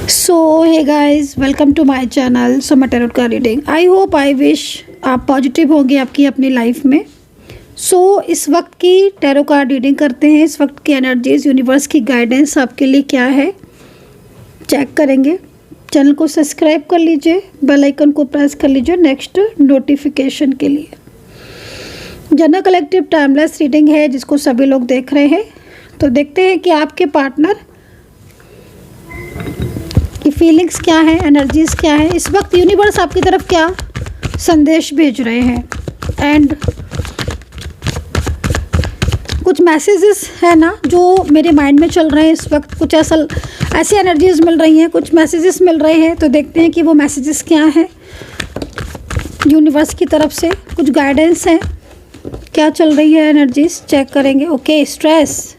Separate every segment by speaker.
Speaker 1: So hey guys, welcome to my channel so tarot का reading. I hope I wish आप positive होंगे आपकी अपनी लाइफ में। इस वक्त की टैरो कार्ड रीडिंग करते हैं। इस वक्त की एनर्जीज, यूनिवर्स की गाइडेंस आपके लिए क्या है चेक करेंगे। चैनल को सब्सक्राइब कर लीजिए, बेल आइकन को प्रेस कर लीजिए नेक्स्ट नोटिफिकेशन के लिए। जनरल कलेक्टिव टाइमलेस रीडिंग है जिसको सभी लोग देख रहे हैं। तो देखते हैं कि आपके पार्टनर की फीलिंग्स क्या है, एनर्जीज क्या है, इस वक्त यूनिवर्स आपकी तरफ क्या संदेश भेज रहे हैं। एंड कुछ मैसेजेस है ना जो मेरे माइंड में चल रहे हैं इस वक्त, कुछ ऐसी एनर्जीज मिल रही हैं, कुछ मैसेजेस मिल रहे हैं। तो देखते हैं कि वो मैसेजेस क्या हैं यूनिवर्स की तरफ से। कुछ गाइडेंस है, क्या चल रही है एनर्जीज चेक करेंगे। Okay, stress.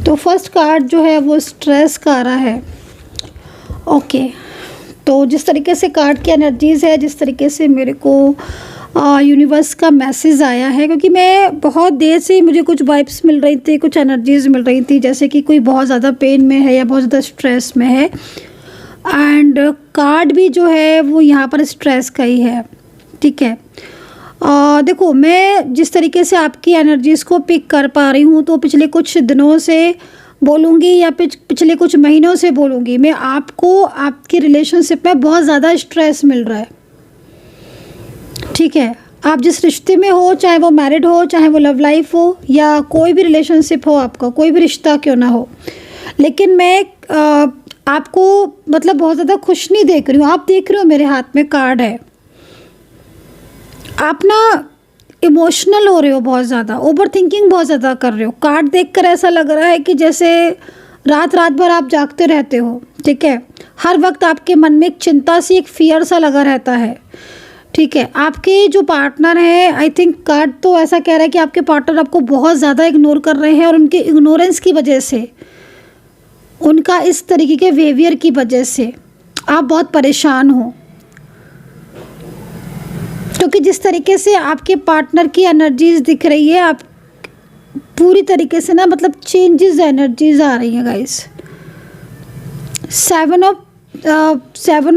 Speaker 1: तो फर्स्ट कार्ड जो है वो स्ट्रेस का आ रहा है। ओके, तो जिस तरीके से कार्ड की एनर्जीज़ है, जिस तरीके से मेरे को यूनिवर्स का मैसेज आया है, क्योंकि मैं बहुत देर से मुझे कुछ वाइब्स मिल रही थी, कुछ एनर्जीज़ मिल रही थी, जैसे कि कोई बहुत ज़्यादा पेन में है या बहुत ज़्यादा स्ट्रेस में है। एंड कार्ड भी जो है वो यहाँ पर स्ट्रेस का ही है। ठीक है, देखो मैं जिस तरीके से आपकी एनर्जीज़ को पिक कर पा रही हूँ, तो पिछले कुछ दिनों से बोलूँगी या पिछले कुछ महीनों से बोलूँगी, मैं आपको आपकी रिलेशनशिप में बहुत ज़्यादा स्ट्रेस मिल रहा है। ठीक है, आप जिस रिश्ते में हो, चाहे वो मैरिड हो, चाहे वो लव लाइफ हो, या कोई भी रिलेशनशिप हो आपका, कोई भी रिश्ता क्यों ना हो, लेकिन मैं आपको मतलब बहुत ज़्यादा खुश नहीं देख रही हूँ। आप देख रहे हो मेरे हाथ में कार्ड है, आप ना इमोशनल हो रहे हो, बहुत ज़्यादा ओवर थिंकिंग बहुत ज़्यादा कर रहे हो। कार्ड देखकर ऐसा लग रहा है कि जैसे रात भर आप जागते रहते हो। ठीक है, हर वक्त आपके मन में एक चिंता सी, एक फियर सा लगा रहता है। ठीक है, आपके जो पार्टनर हैं, आई थिंक कार्ड तो ऐसा कह रहा है कि आपके पार्टनर आपको बहुत ज़्यादा इग्नोर कर रहे हैं, और उनके इग्नोरेंस की वजह से, उनका इस तरीके के बिहेवियर की वजह से आप बहुत परेशान हो। क्योंकि जिस तरीके से आपके पार्टनर की एनर्जीज दिख रही है, आप पूरी तरीके से ना मतलब चेंजेस एनर्जीज आ रही हैं गाइस। सेवन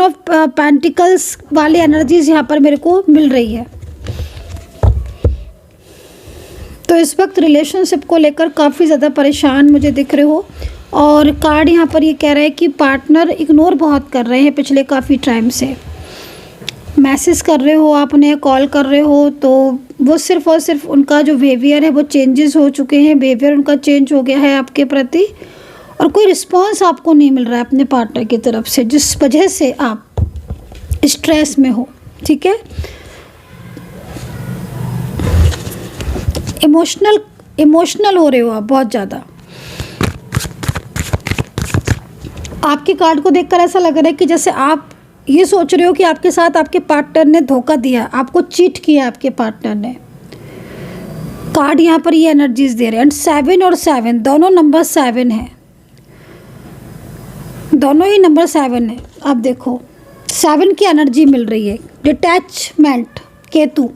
Speaker 1: ऑफ पेंटिकल्स वाली एनर्जीज यहाँ पर मेरे को मिल रही है। तो इस वक्त रिलेशनशिप को लेकर काफ़ी ज़्यादा परेशान मुझे दिख रहे हो। और कार्ड यहाँ पर ये कह रहा है कि पार्टनर इग्नोर बहुत कर रहे हैं पिछले काफ़ी टाइम से। मैसेज कर रहे हो, आप उन्हें कॉल कर रहे हो, तो वो सिर्फ़ और सिर्फ उनका जो बिहेवियर है वो चेंजेस हो चुके हैं, बिहेवियर उनका चेंज हो गया है आपके प्रति, और कोई रिस्पांस आपको नहीं मिल रहा है अपने पार्टनर की तरफ से, जिस वजह से आप स्ट्रेस में हो। ठीक है, इमोशनल हो रहे हो आप बहुत ज़्यादा। आपके कार्ड को देखकर ऐसा लग रहा है कि जैसे आप ये सोच रहे हो कि आपके साथ आपके पार्टनर ने धोखा दिया, आपको चीट किया आपके पार्टनर ने। कार्ड यहाँ पर ये एनर्जीज दे रहे हैं। एंड 7 और 7 दोनों नंबर 7 है, दोनों ही नंबर 7 है। आप देखो 7 की एनर्जी मिल रही है। डिटैचमेंट, केतु,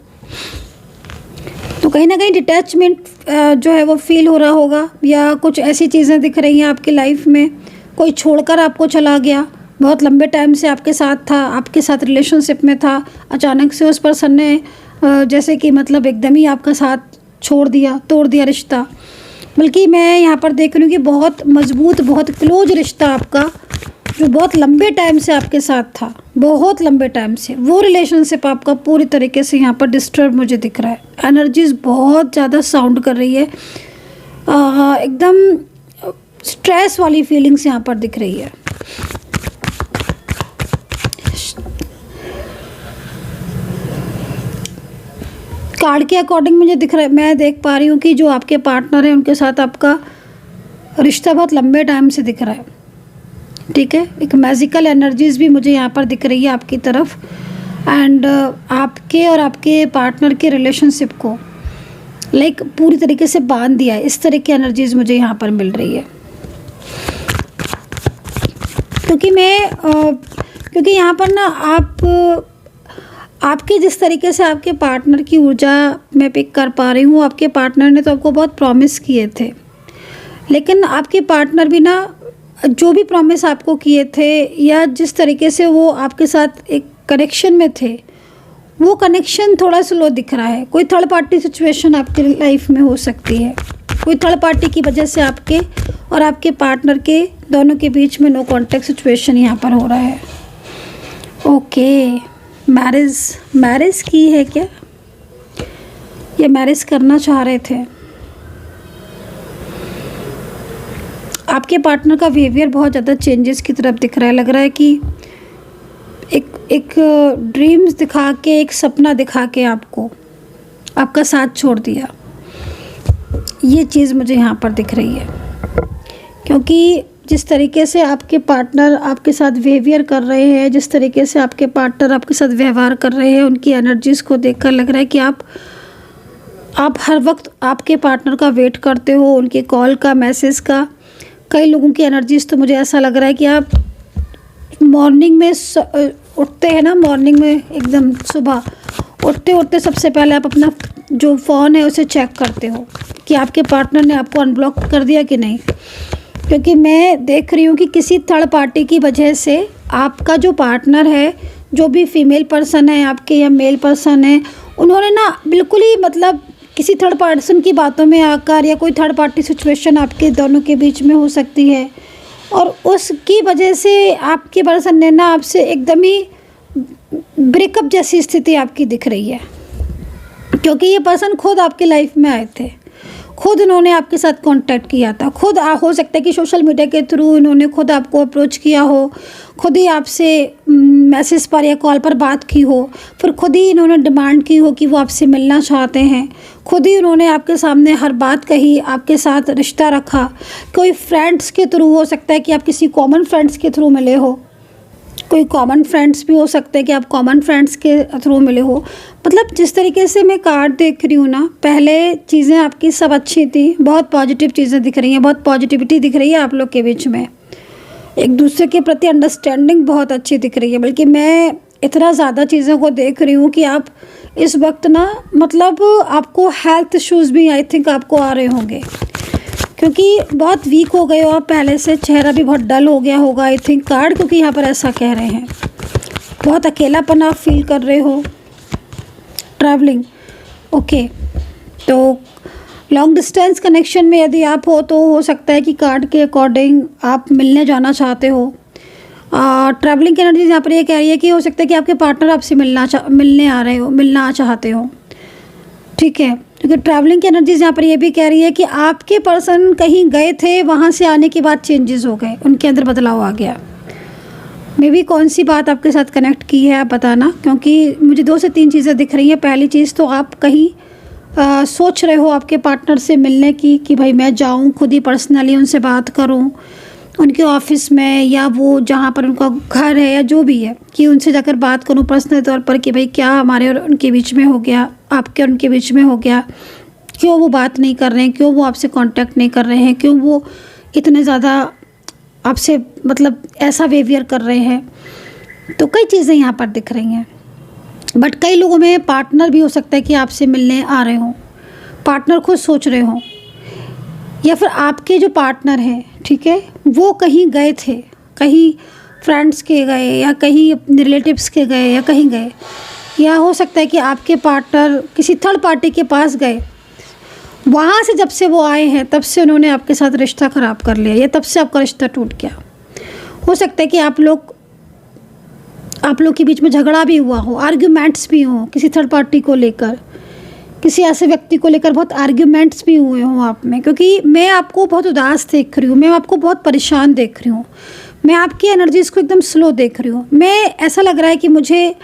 Speaker 1: तो कहीं ना कहीं डिटैचमेंट जो है वो फील हो रहा होगा, या कुछ ऐसी चीज़ें दिख रही हैं आपकी लाइफ में। कोई छोड़कर आपको चला गया, बहुत लंबे टाइम से आपके साथ था, आपके साथ रिलेशनशिप में था, अचानक से उस पर्सन ने जैसे कि मतलब एकदम ही आपका साथ छोड़ दिया, तोड़ दिया रिश्ता। बल्कि मैं यहाँ पर देख रही हूँ कि बहुत मजबूत, बहुत क्लोज रिश्ता आपका, जो बहुत लंबे टाइम से आपके साथ था, बहुत लंबे टाइम से, वो रिलेशनशिप आपका पूरी तरीके से यहाँ पर डिस्टर्ब मुझे दिख रहा है। एनर्जीज बहुत ज़्यादा साउंड कर रही है, एकदम स्ट्रेस वाली फीलिंग्स यहाँ पर दिख रही है। कार्ड के अकॉर्डिंग मुझे दिख रहा है, मैं देख पा रही हूँ कि जो आपके पार्टनर हैं उनके साथ आपका रिश्ता बहुत लंबे टाइम से दिख रहा है। ठीक है, एक मैजिकल एनर्जीज भी मुझे यहाँ पर दिख रही है आपकी तरफ। एंड आपके और आपके पार्टनर के रिलेशनशिप को लाइक पूरी तरीके से बांध दिया है, इस तरह की एनर्जीज मुझे यहाँ पर मिल रही है। क्योंकि यहाँ पर ना आपके जिस तरीके से आपके पार्टनर की ऊर्जा मैं पिक कर पा रही हूँ, आपके पार्टनर ने तो आपको बहुत प्रॉमिस किए थे, लेकिन आपके पार्टनर भी ना जो भी प्रॉमिस आपको किए थे या जिस तरीके से वो आपके साथ एक कनेक्शन में थे, वो कनेक्शन थोड़ा स्लो दिख रहा है। कोई थर्ड पार्टी सिचुएशन आपके लाइफ में हो सकती है। कोई थर्ड पार्टी की वजह से आपके और आपके पार्टनर के दोनों के बीच में नो कॉन्टैक्ट सिचुएशन यहाँ पर हो रहा है। ओके, मैरिज की है क्या? ये मैरिज करना चाह रहे थे। आपके पार्टनर का बिहेवियर बहुत ज़्यादा चेंजेस की तरफ दिख रहा है। लग रहा है कि एक ड्रीम्स दिखा के, एक सपना दिखा के आपको आपका साथ छोड़ दिया। ये चीज़ मुझे यहाँ पर दिख रही है, क्योंकि जिस तरीके से आपके पार्टनर आपके साथ बिहेवियर कर रहे हैं, जिस तरीके से आपके पार्टनर आपके साथ व्यवहार कर रहे हैं, उनकी एनर्जीज़ को देखकर लग रहा है कि आप हर वक्त आपके पार्टनर का वेट करते हो, उनके कॉल का, मैसेज का। कई लोगों की एनर्जीज़ तो मुझे ऐसा लग रहा है कि आप मॉर्निंग में उठते हैं ना, मॉर्निंग में एकदम सुबह उठते सबसे पहले आप अपना जो फ़ोन है उसे चेक करते हो कि आपके पार्टनर ने आपको अनब्लॉक कर दिया कि नहीं। क्योंकि मैं देख रही हूँ कि किसी थर्ड पार्टी की वजह से आपका जो पार्टनर है, जो भी फीमेल पर्सन है आपके या मेल पर्सन है, उन्होंने ना बिल्कुल ही मतलब किसी थर्ड पर्सन की बातों में आकर, या कोई थर्ड पार्टी सिचुएशन आपके दोनों के बीच में हो सकती है, और उसकी वजह से आपके पर्सन ने ना आपसे एकदम ही ब्रेकअप जैसी स्थिति आपकी दिख रही है। क्योंकि ये पर्सन खुद आपकी लाइफ में आए थे, खुद उन्होंने आपके साथ कांटेक्ट किया था, खुद हो सकता है कि सोशल मीडिया के थ्रू इन्होंने खुद आपको अप्रोच किया हो, खुद ही आपसे मैसेज पर या कॉल पर बात की हो, फिर खुद ही इन्होंने डिमांड की हो कि वो आपसे मिलना चाहते हैं, खुद ही उन्होंने आपके सामने हर बात कही, आपके साथ रिश्ता रखा। कोई फ्रेंड्स के थ्रू हो सकता है कि आप किसी कॉमन फ्रेंड्स के थ्रू मिले हो, कोई कॉमन फ्रेंड्स भी हो सकते हैं कि आप कॉमन फ्रेंड्स के थ्रू मिले हो। मतलब जिस तरीके से मैं कार्ड देख रही हूँ ना, पहले चीज़ें आपकी सब अच्छी थी, बहुत पॉजिटिव चीज़ें दिख रही हैं, बहुत पॉजिटिविटी दिख रही है आप लोग के बीच में, एक दूसरे के प्रति अंडरस्टैंडिंग बहुत अच्छी दिख रही है। बल्कि मैं इतना ज़्यादा चीज़ों को देख रही हूँ कि आप इस वक्त ना मतलब आपको हेल्थ इश्यूज़ भी आई थिंक आपको आ रहे होंगे, क्योंकि बहुत वीक हो गए हो आप पहले से, चेहरा भी बहुत डल हो गया होगा आई थिंक कार्ड, क्योंकि यहाँ पर ऐसा कह रहे हैं। बहुत अकेलापन आप फील कर रहे हो। ट्रैवलिंग, ओके, तो लॉन्ग डिस्टेंस कनेक्शन में यदि आप हो तो हो सकता है कि कार्ड के अकॉर्डिंग आप मिलने जाना चाहते हो। ट्रैवलिंग की एनर्जी यहाँ पर ये कह रही है कि हो सकता है कि आपके पार्टनर आपसे मिलना चाहते हो। ठीक है, क्योंकि ट्रैवलिंग की एनर्जीज यहाँ पर ये भी कह रही है कि आपके पर्सन कहीं गए थे, वहाँ से आने के बाद चेंजेस हो गए, उनके अंदर बदलाव आ गया। मे भी कौन सी बात आपके साथ कनेक्ट की है आप बताना, क्योंकि मुझे 2 से 3 चीज़ें दिख रही हैं। पहली चीज़ तो आप कहीं सोच रहे हो आपके पार्टनर से मिलने की कि भाई मैं जाऊँ खुद ही पर्सनली उनसे बात करूँ, उनके ऑफिस में या वो जहाँ पर उनका घर है या जो भी है, कि उनसे जाकर बात करूँ पर्सनल तौर पर कि भाई क्या हमारे और उनके बीच में हो गया, आपके और उनके बीच में हो गया, क्यों वो बात नहीं कर रहे हैं, क्यों वो आपसे कांटेक्ट नहीं कर रहे हैं, क्यों वो इतने ज़्यादा आपसे मतलब ऐसा बिहेवियर कर रहे हैं। तो कई चीज़ें यहाँ पर दिख रही हैं। बट कई लोगों में पार्टनर भी हो सकता है कि आपसे मिलने आ रहे हों, पार्टनर खुद सोच रहे हों, या फिर आपके जो पार्टनर हैं, ठीक है, वो कहीं गए थे, कहीं फ्रेंड्स के गए या कहीं अपने रिलेटिव्स के गए या कहीं गए, या हो सकता है कि आपके पार्टनर किसी थर्ड पार्टी के पास गए, वहाँ से जब से वो आए हैं तब से उन्होंने आपके साथ रिश्ता ख़राब कर लिया, या तब से आपका रिश्ता टूट गया। हो सकता है कि आप लोग के बीच में झगड़ा भी हुआ हो, आर्ग्यूमेंट्स भी हों किसी थर्ड पार्टी को लेकर, किसी ऐसे व्यक्ति को लेकर बहुत आर्ग्यूमेंट्स भी हुए हों आप में। क्योंकि मैं आपको बहुत उदास देख रही हूँ, मैं आपको बहुत परेशान देख रही हूँ, मैं आपकी एनर्जीज़ को एकदम स्लो देख रही हूँ। मैं ऐसा लग रहा है कि मुझे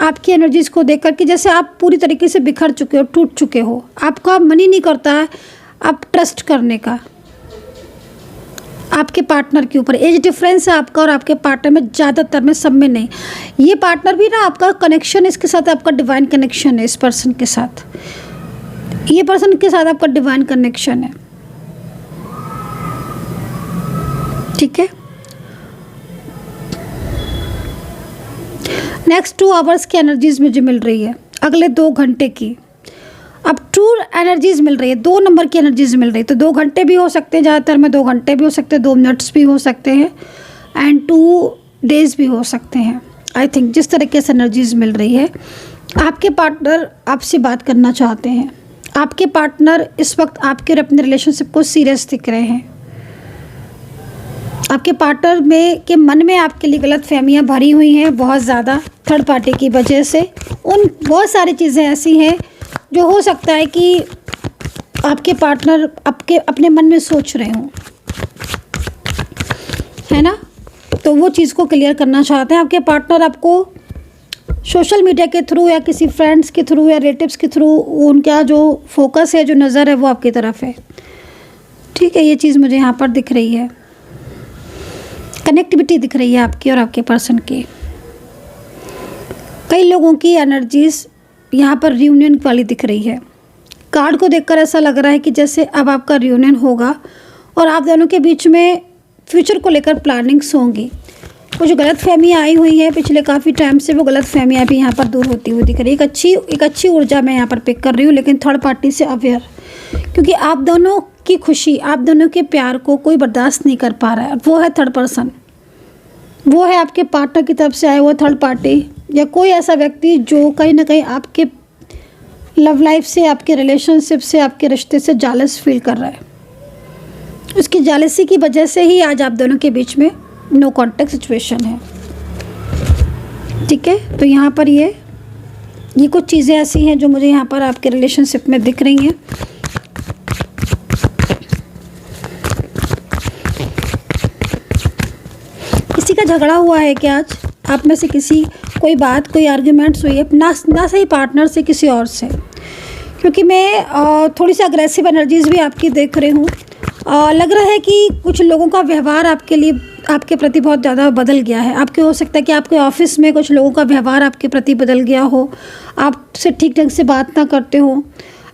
Speaker 1: आपकी एनर्जीज़ को देखकर कि जैसे आप पूरी तरीके से बिखर चुके हो, टूट चुके हो, आपका मन ही नहीं करता है आप ट्रस्ट करने का आपके पार्टनर के ऊपर। एज डिफरेंस है आपका और आपके पार्टनर में, ज़्यादातर में, सब में नहीं। ये पार्टनर भी ना आपका कनेक्शन इसके साथ, आपका डिवाइन कनेक्शन है इस पर्सन के साथ, ये पर्सन के साथ आपका डिवाइन कनेक्शन है। ठीक है, नेक्स्ट 2 आवर्स की एनर्जीज मुझे मिल रही है, अगले 2 घंटे की। अब ट्रू एनर्जीज मिल रही है, 2 नंबर की एनर्जीज मिल रही है। तो 2 घंटे भी हो सकते हैं, ज़्यादातर में 2 घंटे भी हो सकते हैं, 2 मिनट्स भी हो सकते हैं, एंड 2 डेज भी हो सकते हैं। आई थिंक जिस तरीके से एनर्जीज मिल रही है, आपके पार्टनर आपसे बात करना चाहते हैं। आपके पार्टनर इस वक्त आपके और अपने रिलेशनशिप को सीरियस दिख रहे हैं। आपके पार्टनर में के मन में आपके लिए गलत फहमियाँ भरी हुई हैं बहुत ज़्यादा, थर्ड पार्टी की वजह से। उन बहुत सारी चीज़ें ऐसी हैं जो हो सकता है कि आपके पार्टनर आपके अपने मन में सोच रहे हों, है ना। तो वो चीज़ को क्लियर करना चाहते हैं। आपके पार्टनर आपको सोशल मीडिया के थ्रू या किसी फ्रेंड्स के थ्रू या रिलेटिव्स के थ्रू, उनका जो फोकस है, जो नज़र है, वो आपकी तरफ है। ठीक है, ये चीज़ मुझे यहाँ पर दिख रही है। कनेक्टिविटी दिख रही है आपकी और आपके पर्सन की। कई लोगों की एनर्जीज यहाँ पर रियूनियन वाली दिख रही है। कार्ड को देखकर ऐसा लग रहा है कि जैसे अब आपका रियूनियन होगा और आप दोनों के बीच में फ्यूचर को लेकर प्लानिंग्स होंगी। कुछ गलत फहमियाँ आई हुई हैं पिछले काफ़ी टाइम से, वो गलत फहमियाँ भी यहाँ पर दूर होती हुई दिख रही है। एक अच्छी ऊर्जा मैं यहाँ पर पिक कर रही हूँ, लेकिन थर्ड पार्टी से अवेयर, क्योंकि आप दोनों की खुशी, आप दोनों के प्यार को कोई बर्दाश्त नहीं कर पा रहा है। वो है थर्ड पर्सन, वो है आपके पार्टनर की तरफ से आया हुआ थर्ड पार्टी, या कोई ऐसा व्यक्ति जो कहीं ना कहीं आपके लव लाइफ से, आपके रिलेशनशिप से, आपके रिश्ते से जालस फील कर रहा है। उसकी जालसी की वजह से ही आज आप दोनों के बीच में नो कॉन्टैक्ट सिचुएशन है। ठीक है, तो यहाँ पर ये कुछ चीज़ें ऐसी हैं जो मुझे यहाँ पर आपके रिलेशनशिप में दिख रही हैं। किसी का झगड़ा हुआ है क्या आज? आप में से किसी कोई बात, कोई आर्ग्यूमेंट्स हुई है ना सही पार्टनर से, किसी और से? क्योंकि मैं थोड़ी सी अग्रेसिव एनर्जीज भी आपकी देख रही हूँ। लग रहा है कि कुछ लोगों का व्यवहार आपके लिए, आपके प्रति बहुत ज़्यादा बदल गया है। आपके हो सकता है कि आपके ऑफिस में कुछ लोगों का व्यवहार आपके प्रति बदल गया हो, आपसे ठीक ढंग से बात ना करते हो,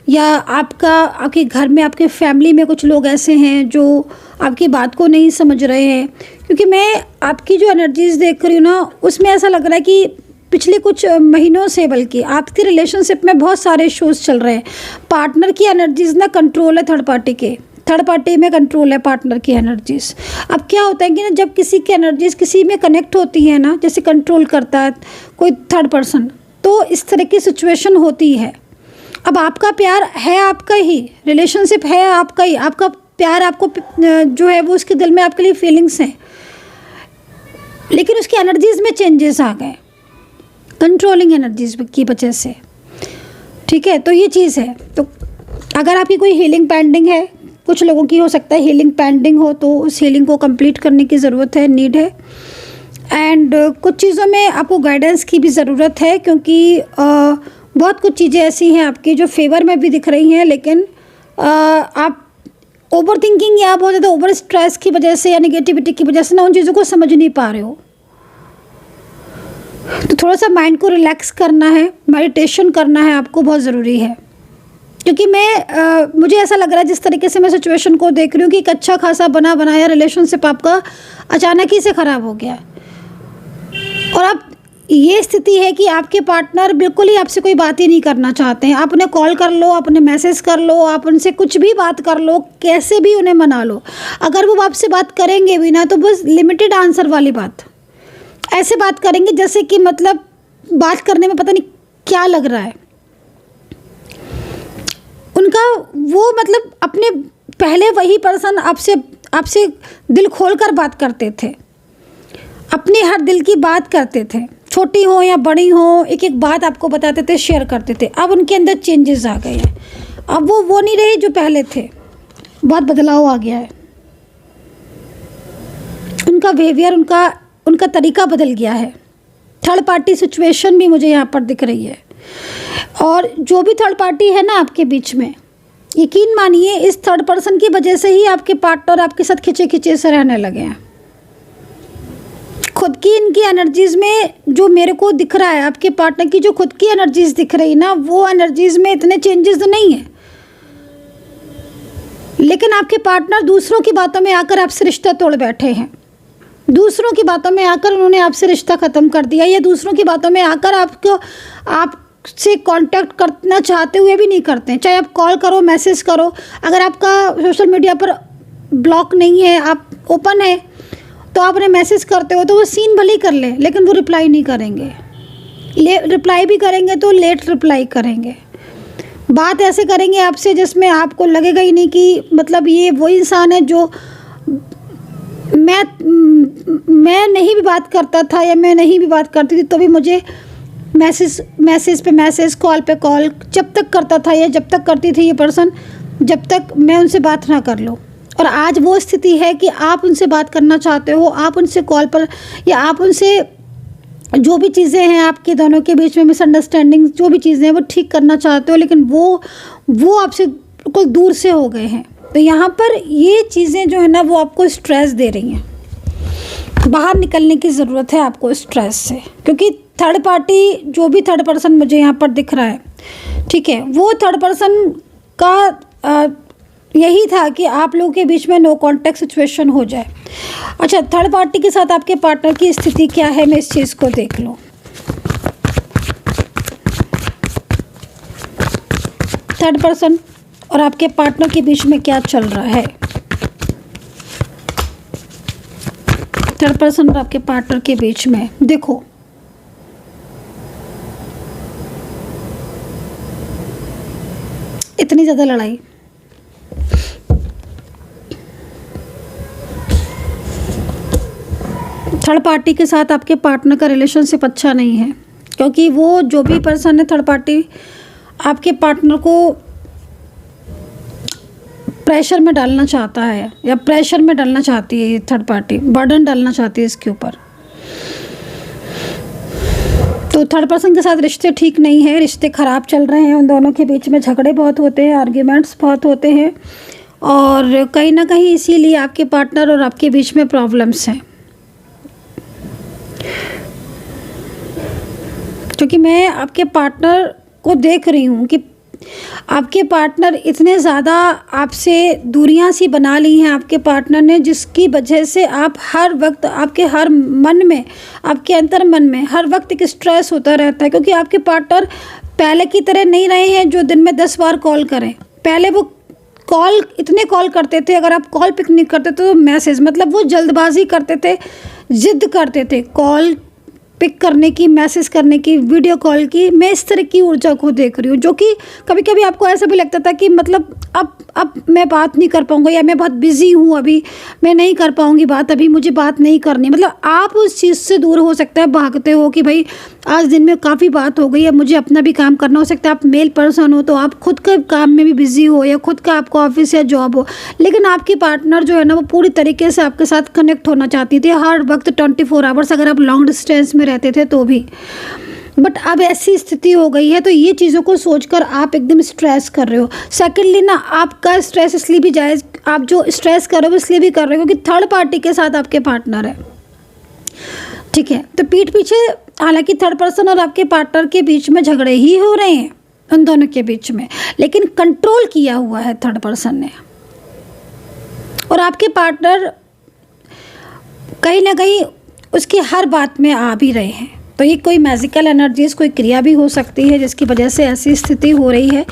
Speaker 1: या आपके घर में, आपके फैमिली में कुछ लोग ऐसे हैं जो आपकी बात को नहीं समझ रहे हैं। क्योंकि मैं आपकी जो एनर्जीज देख रही हूँ ना, उसमें ऐसा लग रहा है कि पिछले कुछ महीनों से, बल्कि आपके रिलेशनशिप में बहुत सारे इश्यूज चल रहे हैं। पार्टनर की एनर्जीज ना कंट्रोल है थर्ड पार्टी के, थर्ड पार्टी में कंट्रोल है पार्टनर की एनर्जीज। अब क्या होता है कि ना, जब किसी की एनर्जीज किसी में कनेक्ट होती है ना, जैसे कंट्रोल करता है कोई थर्ड पर्सन, तो इस तरह की सिचुएशन होती है। अब आपका प्यार है आपका ही, रिलेशनशिप है आपका ही, आपका प्यार आपको जो है वो उसके दिल में आपके लिए फीलिंग्स हैं, लेकिन उसकी एनर्जीज में चेंजेस आ गए कंट्रोलिंग एनर्जीज की वजह से। ठीक है, तो ये चीज़ है। तो अगर आपकी कोई हीलिंग पेंडिंग है, कुछ लोगों की हो सकता है हीलिंग पेंडिंग हो, तो उस हीलिंग को कंप्लीट करने की ज़रूरत है, नीड है। एंड कुछ चीज़ों में आपको गाइडेंस की भी ज़रूरत है, क्योंकि बहुत कुछ चीज़ें ऐसी हैं आपकी जो फेवर में भी दिख रही हैं, लेकिन आप ओवर थिंकिंग या बहुत ज़्यादा ओवर स्ट्रेस की वजह से या नेगेटिविटी की वजह से ना उन चीज़ों को समझ नहीं पा रहे हो। तो थोड़ा सा माइंड को रिलैक्स करना है, मेडिटेशन करना है आपको, बहुत ज़रूरी है। क्योंकि मुझे ऐसा लग रहा है, जिस तरीके से मैं सिचुएशन को देख रही हूँ, कि एक अच्छा खासा बना बनाया रिलेशनशिप आपका अचानक ही से ख़राब हो गया। और अब ये स्थिति है कि आपके पार्टनर बिल्कुल ही आपसे कोई बात ही नहीं करना चाहते हैं। आप उन्हें कॉल कर लो, आप उन्हें मैसेज कर लो, आप उनसे कुछ भी बात कर लो, कैसे भी उन्हें मना लो। अगर वो आपसे बात करेंगे भी ना, तो बस लिमिटेड आंसर वाली बात, ऐसे बात करेंगे जैसे कि मतलब बात करने में पता नहीं क्या लग रहा है उनका। वो मतलब अपने पहले वही पर्सन आपसे दिल खोलकर बात करते थे, अपनी हर दिल की बात करते थे, छोटी हो या बड़ी हो, एक एक बात आपको बताते थे, शेयर करते थे। अब उनके अंदर चेंजेस आ गए हैं। अब वो नहीं रहे जो पहले थे, बहुत बदलाव आ गया है। उनका बिहेवियर, उनका तरीका बदल गया है। थर्ड पार्टी सिचुएशन भी मुझे यहाँ पर दिख रही है। और जो भी थर्ड पार्टी है ना आपके बीच में, यकीन मानिए इस थर्ड पर्सन की वजह से ही आपके पार्टनर आपके साथ खिंचे खिंचे से रहने लगे हैं। खुद की इनकी एनर्जीज में जो मेरे को दिख रहा है, आपके पार्टनर की जो खुद की एनर्जीज दिख रही ना, वो एनर्जीज में इतने चेंजेस नहीं है। लेकिन आपके पार्टनर दूसरों की बातों में आकर आपसे रिश्ता तोड़ बैठे हैं। दूसरों की बातों में आकर उन्होंने आपसे रिश्ता ख़त्म कर दिया, या दूसरों की बातों में आकर से कांटेक्ट करना चाहते हुए भी नहीं करते हैं। चाहे आप कॉल करो, मैसेज करो, अगर आपका सोशल मीडिया पर ब्लॉक नहीं है, आप ओपन है, तो आप उन्हें मैसेज करते हो तो वो सीन भले ही कर ले, लेकिन वो रिप्लाई नहीं करेंगे। रिप्लाई भी करेंगे तो लेट रिप्लाई करेंगे। बात ऐसे करेंगे आपसे जिसमें आपको लगेगा ही नहीं कि मतलब ये वो इंसान है जो मैं नहीं भी बात करता था या मैं नहीं भी बात करती थी तो भी मुझे मैसेज पे मैसेज, कॉल पे कॉल जब तक करता था या जब तक करती थी ये पर्सन, जब तक मैं उनसे बात ना कर लूँ। और आज वो स्थिति है कि आप उनसे बात करना चाहते हो, आप उनसे कॉल पर या आप उनसे जो भी चीज़ें हैं आपके दोनों के बीच में मिसअंडरस्टैंडिंग जो भी चीज़ें हैं वो ठीक करना चाहते हो, लेकिन वो आपसे बिल्कुल दूर से हो गए हैं। तो यहाँ पर ये चीज़ें जो है ना वो आपको स्ट्रेस दे रही हैं। बाहर निकलने की ज़रूरत है आपको स्ट्रेस से, क्योंकि थर्ड पार्टी जो भी थर्ड पर्सन मुझे यहाँ पर दिख रहा है, ठीक है, वो थर्ड पर्सन का यही था कि आप लोगों के बीच में नो कॉन्टैक्ट सिचुएशन हो जाए। अच्छा, थर्ड पार्टी के साथ आपके पार्टनर की स्थिति क्या है, मैं इस चीज़ को देख लूँ। थर्ड पर्सन और आपके पार्टनर के बीच में क्या चल रहा है। थर्ड पर्सन और आपके पार्टनर के बीच में देखो, इतनी ज़्यादा लड़ाई, थर्ड पार्टी के साथ आपके पार्टनर का रिलेशनशिप अच्छा नहीं है, क्योंकि वो जो भी पर्सन है थर्ड पार्टी आपके पार्टनर को प्रेशर में डालना चाहता है या प्रेशर में डालना चाहती है। ये थर्ड पार्टी बर्डन डालना चाहती है इसके ऊपर। तो थर्ड पर्सन के साथ रिश्ते ठीक नहीं है, रिश्ते ख़राब चल रहे हैं, उन दोनों के बीच में झगड़े बहुत होते हैं, आर्ग्यूमेंट्स बहुत होते हैं, और कहीं ना कहीं इसीलिए आपके पार्टनर और आपके बीच में प्रॉब्लम्स हैं। क्योंकि मैं आपके पार्टनर को देख रही हूँ कि आपके पार्टनर इतने ज़्यादा आपसे दूरियां सी बना ली हैं आपके पार्टनर ने, जिसकी वजह से आप हर वक्त आपके हर मन में, आपके अंतर मन में हर वक्त एक स्ट्रेस होता रहता है। क्योंकि आपके पार्टनर पहले की तरह नहीं रहे हैं जो दिन में 10 बार कॉल करें। पहले वो इतने कॉल करते थे, अगर आप कॉल पिक नहीं करते तो मैसेज, मतलब वो जल्दबाजी करते थे, ज़िद्द करते थे कॉल पिक करने की, मैसेज करने की, वीडियो कॉल की। मैं इस तरह की ऊर्जा को देख रही हूँ, जो कि कभी कभी आपको ऐसा भी लगता था कि मतलब अब मैं बात नहीं कर पाऊँगा, या मैं बहुत बिज़ी हूँ, अभी मैं नहीं कर पाऊँगी बात, अभी मुझे बात नहीं करनी। मतलब आप उस चीज़ से दूर हो सकता है, भागते हो कि भाई आज दिन में काफ़ी बात हो गई है, मुझे अपना भी काम करना। हो सकता है आप मेल पर्सन हो तो आप खुद के काम में भी बिज़ी हो, या खुद का आपको ऑफिस या जॉब हो, लेकिन आपकी पार्टनर जो है ना वो पूरी तरीके से आपके साथ कनेक्ट होना चाहती थी हर वक्त 24 आवर्स, अगर आप लॉन्ग डिस्टेंस में रहते थे तो भी। बट अब ऐसी स्थिति हो गई है, तो ये चीज़ों को सोचकर आप एकदम स्ट्रेस कर रहे हो। सेकेंडली ना, आपका स्ट्रेस इसलिए भी जायज़, आप जो स्ट्रेस कर रहे हो इसलिए भी कर रहे हो क्योंकि थर्ड पार्टी के साथ आपके पार्टनर है, ठीक है। तो पीठ पीछे हालांकि थर्ड पर्सन और आपके पार्टनर के बीच में झगड़े ही हो रहे हैं, उन दोनों के बीच में, लेकिन कंट्रोल किया हुआ है थर्ड पर्सन ने, और आपके पार्टनर कहीं ना कहीं उसकी हर बात में आ भी रहे हैं। तो ये कोई मैजिकल एनर्जीज, कोई क्रिया भी हो सकती है जिसकी वजह से ऐसी स्थिति हो रही है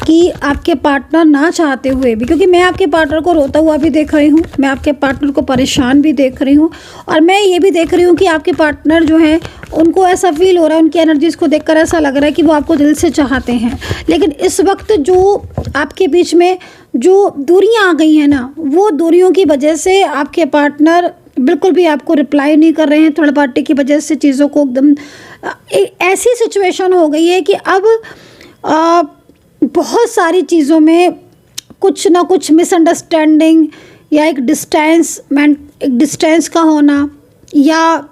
Speaker 1: कि आपके पार्टनर ना चाहते हुए भी, क्योंकि मैं आपके पार्टनर को रोता हुआ भी देख रही हूँ, मैं आपके पार्टनर को परेशान भी देख रही हूँ, और मैं ये भी देख रही हूँ कि आपके पार्टनर जो हैं उनको ऐसा फील हो रहा है, उनकी एनर्जीज़ को देखकर ऐसा लग रहा है कि वो आपको दिल से चाहते हैं। लेकिन इस वक्त जो आपके बीच में जो दूरियाँ आ गई हैं ना, वो दूरियों की वजह से आपके पार्टनर बिल्कुल भी आपको रिप्लाई नहीं कर रहे हैं। थर्ड पार्टी की वजह से चीज़ों को एकदम ऐसी सिचुएशन हो गई है कि अब बहुत सारी चीज़ों में कुछ ना कुछ मिसअंडरस्टैंडिंग या एक डिस्टेंस का होना, या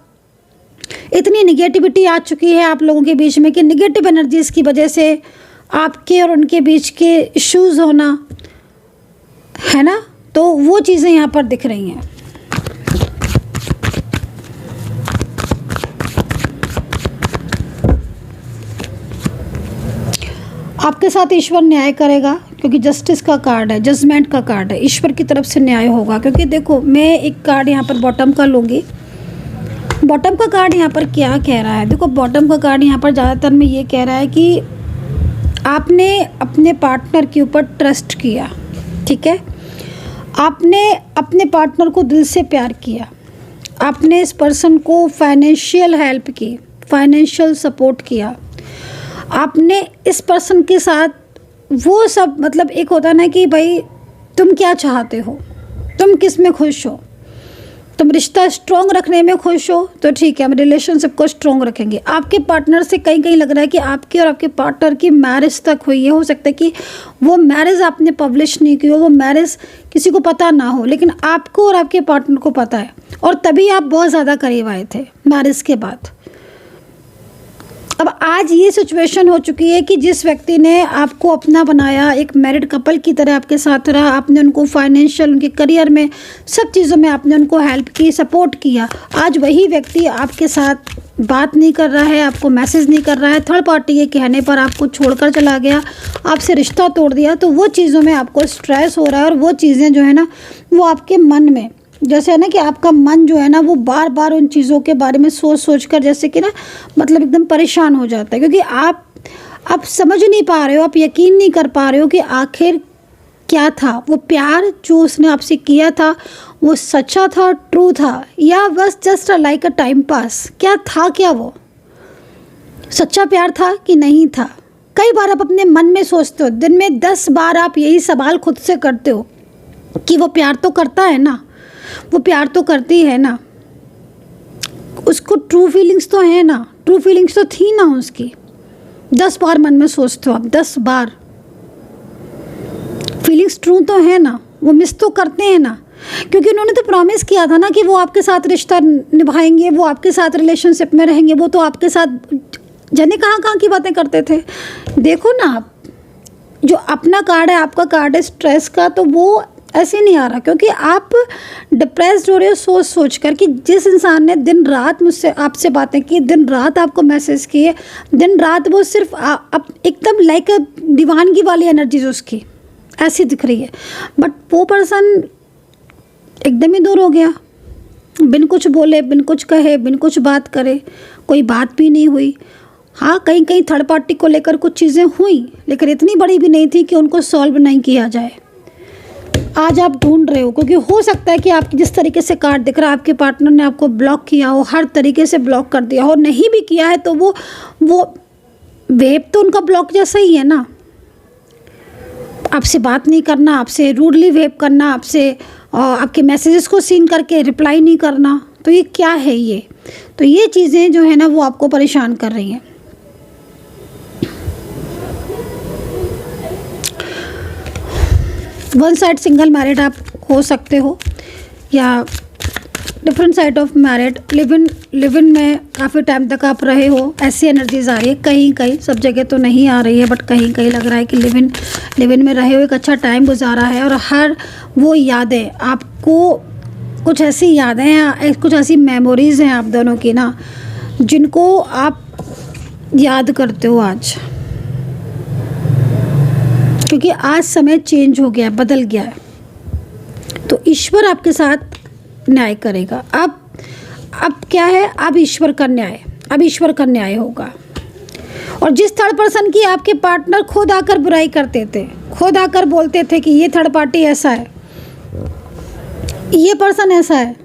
Speaker 1: इतनी निगेटिविटी आ चुकी है आप लोगों के बीच में कि निगेटिव एनर्जीज़ की वजह से आपके और उनके बीच के इश्यूज़ होना है ना, तो वो चीज़ें यहाँ पर दिख रही हैं। आपके साथ ईश्वर न्याय करेगा, क्योंकि जस्टिस का कार्ड है, जजमेंट का कार्ड है, ईश्वर की तरफ से न्याय होगा। क्योंकि देखो, मैं एक कार्ड यहाँ पर बॉटम का लूँगी, बॉटम का कार्ड यहाँ पर क्या कह रहा है? देखो, बॉटम का कार्ड यहाँ पर ज़्यादातर में ये कह रहा है कि आपने अपने पार्टनर के ऊपर ट्रस्ट किया, ठीक है, आपने अपने पार्टनर को दिल से प्यार किया, आपने इस पर्सन को फाइनेंशियल हेल्प की, फाइनेंशियल सपोर्ट किया, आपने इस पर्सन के साथ वो सब, मतलब एक होता ना कि भाई तुम क्या चाहते हो, तुम किस में खुश हो, तुम रिश्ता स्ट्रॉन्ग रखने में खुश हो तो ठीक है, हम रिलेशनशिप को स्ट्रॉन्ग रखेंगे। आपके पार्टनर से कहीं कहीं लग रहा है कि आपके और आपके पार्टनर की मैरिज तक हुई है। हो सकता है कि वो मैरिज आपने पब्लिश नहीं की हो, वो मैरिज किसी को पता ना हो, लेकिन आपको और आपके पार्टनर को पता है, और तभी आप बहुत ज़्यादा करीब आए थे मैरिज के बाद। अब आज ये सिचुएशन हो चुकी है कि जिस व्यक्ति ने आपको अपना बनाया, एक मैरिड कपल की तरह आपके साथ रहा, आपने उनको फाइनेंशियल, उनके करियर में, सब चीज़ों में आपने उनको हेल्प की, सपोर्ट किया, आज वही व्यक्ति आपके साथ बात नहीं कर रहा है, आपको मैसेज नहीं कर रहा है, थर्ड पार्टी के कहने पर आपको छोड़कर चला गया, आपसे रिश्ता तोड़ दिया, तो वो चीज़ों में आपको स्ट्रेस हो रहा है। और वो चीज़ें जो है ना, वो आपके मन में, जैसे है ना कि आपका मन जो है ना, वो बार बार उन चीज़ों के बारे में सोच कर जैसे कि ना, मतलब एकदम परेशान हो जाता है, क्योंकि आप समझ नहीं पा रहे हो, आप यकीन नहीं कर पा रहे हो कि आखिर क्या था वो प्यार जो उसने आपसे किया था, वो सच्चा था, ट्रू था, या बस just like a time pass? क्या था, क्या वो सच्चा प्यार था कि नहीं था? कई बार आप अपने मन में सोचते हो, दिन में 10 बार आप यही सवाल खुद से करते हो कि वो प्यार तो करता है ना, वो प्यार तो करती है ना, उसको ट्रू फीलिंग्स तो है ना, ट्रू फीलिंग्स तो थी ना उसकी। 10 बार मन में सोचते हो आप, 10 बार। फीलिंग्स ट्रू तो है ना, वो मिस तो करते हैं ना, क्योंकि उन्होंने तो प्रॉमिस किया था ना कि वो आपके साथ रिश्ता निभाएंगे, वो आपके साथ रिलेशनशिप में रहेंगे, वो तो आपके साथ जाने कहाँ की बातें करते थे। देखो ना, आप जो अपना कार्ड है, आपका कार्ड है स्ट्रेस का, तो वो ऐसे नहीं आ रहा, क्योंकि आप डिप्रेस्ड हो रहे हो सोच कर कि जिस इंसान ने दिन रात मुझसे आपसे बातें की, दिन रात आपको मैसेज किए, दिन रात वो सिर्फ एकदम लाइक दीवानगी वाली एनर्जी उसकी ऐसी दिख रही है, बट वो पर्सन एकदम ही दूर हो गया, बिन कुछ बोले, बिन कुछ कहे, बिन कुछ बात करे, कोई बात भी नहीं हुई। हाँ, कहीं कहीं थर्ड पार्टी को लेकर कुछ चीज़ें हुई, लेकिन इतनी बड़ी भी नहीं थी कि उनको सॉल्व नहीं किया जाए। आज आप ढूंढ रहे हो, क्योंकि हो सकता है कि आप जिस तरीके से कार्ड दिख रहा है, आपके पार्टनर ने आपको ब्लॉक किया हो, हर तरीके से ब्लॉक कर दिया हो, नहीं भी किया है तो वो वेव तो उनका ब्लॉक जैसा ही है ना, आपसे बात नहीं करना, आपसे रूडली वेव करना, आपसे आपके मैसेजेस को सीन करके रिप्लाई नहीं करना, तो ये क्या है ये? तो ये चीज़ें जो है ना, वो आपको परेशान कर रही हैं। वन साइड सिंगल मैरिड आप हो सकते हो, या different side of married, live in में काफ़ी टाइम तक आप रहे हो, ऐसी एनर्जीज आ रही है। कहीं कहीं, सब जगह तो नहीं आ रही है, बट कहीं कहीं लग रहा है कि लिव इन में रहे हो, एक अच्छा टाइम गुजारा है, और हर वो यादें आपको, कुछ ऐसी यादें हैं, कुछ ऐसी मेमोरीज़ हैं आप दोनों की ना, जिनको आप याद करते हो आज, क्योंकि आज समय चेंज हो गया है, बदल गया है, तो ईश्वर आपके साथ न्याय करेगा। अब क्या है, अब ईश्वर का न्याय होगा। और जिस थर्ड पर्सन की आपके पार्टनर खुद आकर बुराई करते थे, खुद आकर बोलते थे कि ये थर्ड पार्टी ऐसा है, ये पर्सन ऐसा है,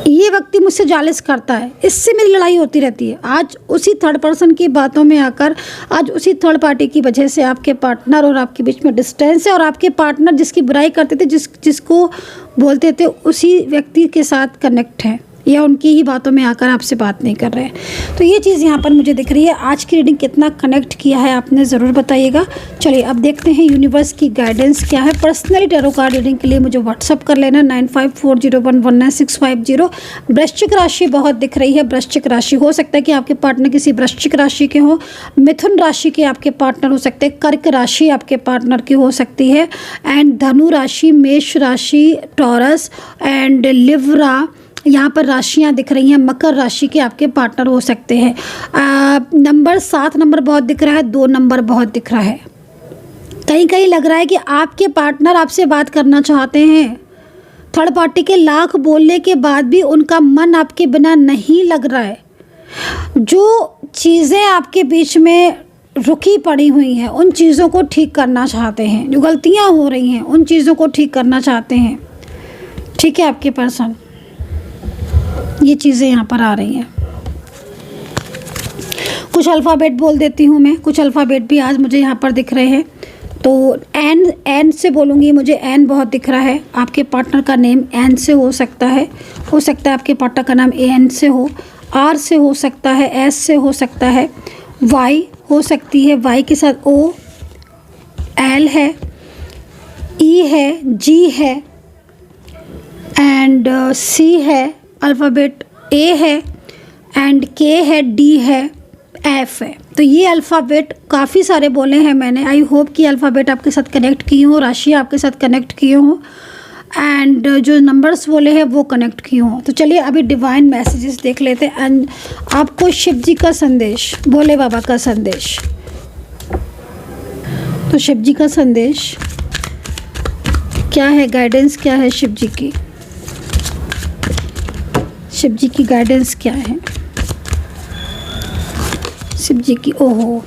Speaker 1: ये व्यक्ति मुझसे जालिस करता है, इससे मेरी लड़ाई होती रहती है, आज उसी थर्ड पर्सन की बातों में आकर, आज उसी थर्ड पार्टी की वजह से आपके पार्टनर और आपके बीच में डिस्टेंस है, और आपके पार्टनर जिसकी बुराई करते थे, जिसको बोलते थे, उसी व्यक्ति के साथ कनेक्ट है, या उनकी ही बातों में आकर आपसे बात नहीं कर रहे हैं। तो ये चीज़ यहाँ पर मुझे दिख रही है। आज की रीडिंग कितना कनेक्ट किया है आपने, ज़रूर बताइएगा। चलिए अब देखते हैं यूनिवर्स की गाइडेंस क्या है। पर्सनली टैरो कार्ड रीडिंग के लिए मुझे व्हाट्सअप कर लेना 9540119650। वृश्चिक राशि बहुत दिख रही है। वृश्चिक राशि हो सकता है कि आपके पार्टनर किसी वृश्चिक राशि के हो, मिथुन राशि के आपके पार्टनर हो सकते हैं, कर्क राशि आपके पार्टनर की हो सकती है, एंड धनु राशि, मेष राशि, टॉरस एंड लिब्रा, यहाँ पर राशियाँ दिख रही हैं। मकर राशि के आपके पार्टनर हो सकते हैं। नंबर 7 नंबर बहुत दिख रहा है, 2 नंबर बहुत दिख रहा है। कहीं कहीं लग रहा है कि आपके पार्टनर आपसे बात करना चाहते हैं। थर्ड पार्टी के लाख बोलने के बाद भी उनका मन आपके बिना नहीं लग रहा है। जो चीज़ें आपके बीच में रुकी पड़ी हुई हैं उन चीज़ों को ठीक करना चाहते हैं। जो गलतियां हो रही हैं उन चीज़ों को ठीक करना चाहते हैं। ठीक है, आपके पर्सन ये चीज़ें यहाँ पर आ रही हैं। कुछ अल्फ़ाबेट बोल देती हूँ मैं, कुछ अल्फ़ाबेट भी आज मुझे यहाँ पर दिख रहे हैं। तो एन से बोलूँगी, मुझे एन बहुत दिख रहा है। आपके पार्टनर का नेम एन से हो सकता है आपके पार्टनर का नाम एन से हो, आर से हो सकता है, एस से हो सकता है, वाई हो सकती है, वाई के साथ ओ, एल है, ई है, जी है एंड सी है, अल्फ़ाबेट ए है एंड के है, डी है, एफ है। तो ये अल्फ़ाबेट काफ़ी सारे बोले हैं मैंने। आई होप कि अल्फ़ाबेट आपके साथ कनेक्ट किए हों, राशि आपके साथ कनेक्ट किए हों एंड जो नंबर्स बोले हैं वो कनेक्ट किए हों। तो चलिए अभी डिवाइन मैसेजेस देख लेते हैं एंड आपको शिव जी का संदेश, भोले बाबा का संदेश। तो शिव जी का संदेश क्या है, गाइडेंस क्या है शिव जी की, शिव जी की गाइडेंस क्या है शिव जी की। ओहो,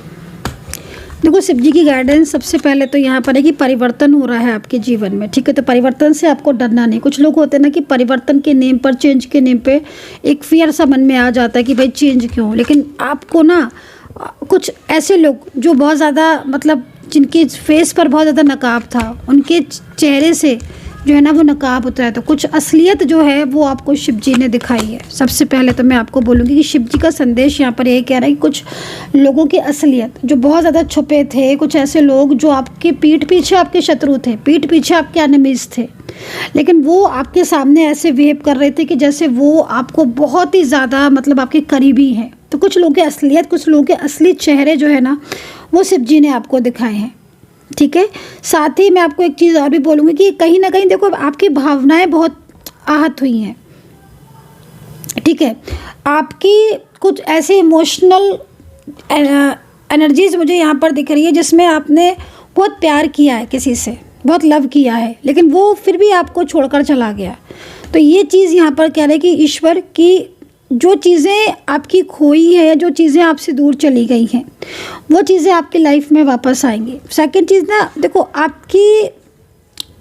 Speaker 1: देखो शिव जी की गाइडेंस सबसे पहले तो यहाँ पर है कि परिवर्तन हो रहा है आपके जीवन में। ठीक है, तो परिवर्तन से आपको डरना नहीं। कुछ लोग होते हैं ना कि परिवर्तन के नेम पर, चेंज के नेम पे एक फियर सा मन में आ जाता है कि भाई चेंज क्यों। लेकिन आपको ना कुछ ऐसे लोग जो बहुत ज़्यादा मतलब जिनके फेस पर बहुत ज़्यादा नकाब था, उनके चेहरे से जो है ना वो नकाब होता है। तो कुछ असलियत जो है वो आपको शिव जी ने दिखाई है। सबसे पहले तो मैं आपको बोलूँगी कि शिव जी का संदेश यहाँ पर ये कह रहा है कि कुछ लोगों की असलियत जो बहुत ज़्यादा छुपे थे, कुछ ऐसे लोग जो आपके पीठ पीछे आपके शत्रु थे, पीठ पीछे आपके एनिमीज़ थे, लेकिन वो आपके सामने ऐसे बिहेव कर रहे थे कि जैसे वो आपको बहुत ही ज़्यादा मतलब आपके करीबी हैं। तो कुछ लोगों की असलियत, कुछ लोगों के असली चेहरे जो है ना वो शिव जी ने आपको दिखाए हैं। ठीक है, साथ ही मैं आपको एक चीज़ और भी बोलूँगी कि कहीं ना कहीं देखो आपकी भावनाएं बहुत आहत हुई हैं। ठीक है, आपकी कुछ ऐसे इमोशनल एनर्जीज मुझे यहाँ पर दिख रही है जिसमें आपने बहुत प्यार किया है किसी से, बहुत लव किया है, लेकिन वो फिर भी आपको छोड़कर चला गया। तो ये चीज़ यहाँ पर कह रहे हैं कि ईश्वर की जो चीज़ें आपकी खोई है, जो चीज़ें आपसे दूर चली गई हैं, वो चीज़ें आपकी लाइफ में वापस आएंगी। सेकंड चीज़ ना, देखो आपकी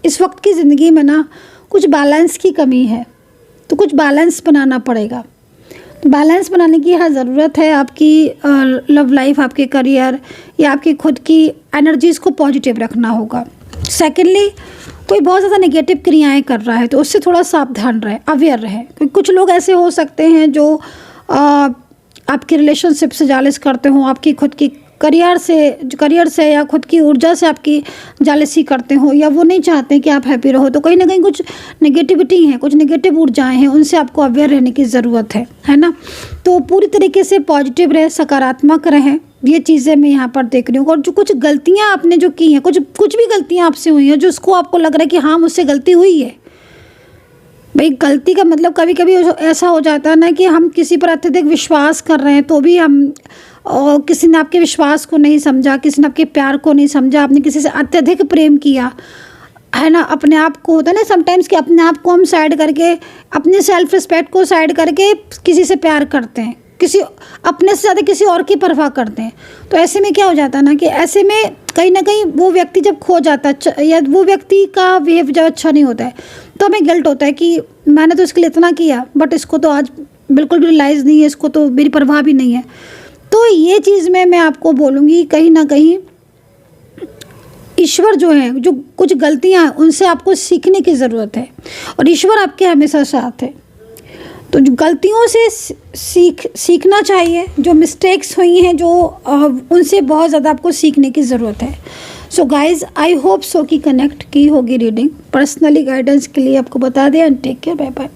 Speaker 1: इस वक्त की ज़िंदगी में ना कुछ बैलेंस की कमी है, तो कुछ बैलेंस बनाना पड़ेगा। तो बैलेंस बनाने की यहाँ ज़रूरत है। आपकी लव लाइफ, आपके करियर या आपकी खुद की एनर्जीज़ को पॉजिटिव रखना होगा। सेकेंडली, कोई बहुत ज़्यादा नेगेटिव क्रियाएं कर रहा है तो उससे थोड़ा सावधान रहे, अवेयर रहे। क्योंकि कुछ लोग ऐसे हो सकते हैं जो आपकी रिलेशनशिप से जालिस करते हों, आपकी खुद की करियर से या खुद की ऊर्जा से आपकी जालिसी करते हो, या वो नहीं चाहते कि आप हैप्पी रहो। तो कहीं ना कहीं कुछ नेगेटिविटी है, कुछ नेगेटिव ऊर्जाएं हैं, उनसे आपको अवेयर रहने की ज़रूरत है ना। तो पूरी तरीके से पॉजिटिव रहे, सकारात्मक रहें, ये चीज़ें मैं यहाँ पर देख रही हूँ। और जो कुछ गलतियाँ आपने जो की हैं, कुछ भी गलतियाँ आपसे हुई हैं जो उसको आपको लग रहा है कि हाँ मुझसे गलती हुई है। भाई गलती का मतलब कभी कभी ऐसा हो जाता है ना कि हम किसी पर अत्यधिक विश्वास कर रहे हैं तो भी हम किसी ने आपके विश्वास को नहीं समझा, किसी ने आपके प्यार को नहीं समझा, आपने किसी से अत्यधिक प्रेम किया है ना। अपने आप को होता है ना समटाइम्स कि अपने आप को हम साइड करके, अपने सेल्फ रिस्पेक्ट को साइड करके किसी से प्यार करते हैं, किसी अपने से ज़्यादा किसी और की परवाह करते हैं। तो ऐसे में क्या हो जाता है ना कि ऐसे में कहीं ना कहीं वो व्यक्ति जब खो जाता है या वो व्यक्ति का बिहेव जब अच्छा नहीं होता है तो हमें गिल्ट होता है कि मैंने तो इसके लिए इतना किया बट इसको तो आज बिल्कुल भी रियलाइज़ नहीं है, इसको तो मेरी परवाह भी नहीं है। तो ये चीज़ में मैं आपको बोलूँगी कहीं ना कहीं ईश्वर जो है, जो कुछ गलतियाँ हैं उनसे आपको सीखने की ज़रूरत है और ईश्वर आपके हमेशा साथ है। तो जो गलतियों से सीखना चाहिए, जो मिस्टेक्स हुई हैं जो उनसे बहुत ज़्यादा आपको सीखने की ज़रूरत है। So guys, I hope so कि कनेक्ट की होगी रीडिंग। पर्सनली गाइडेंस के लिए आपको बता दें। And take care, bye bye.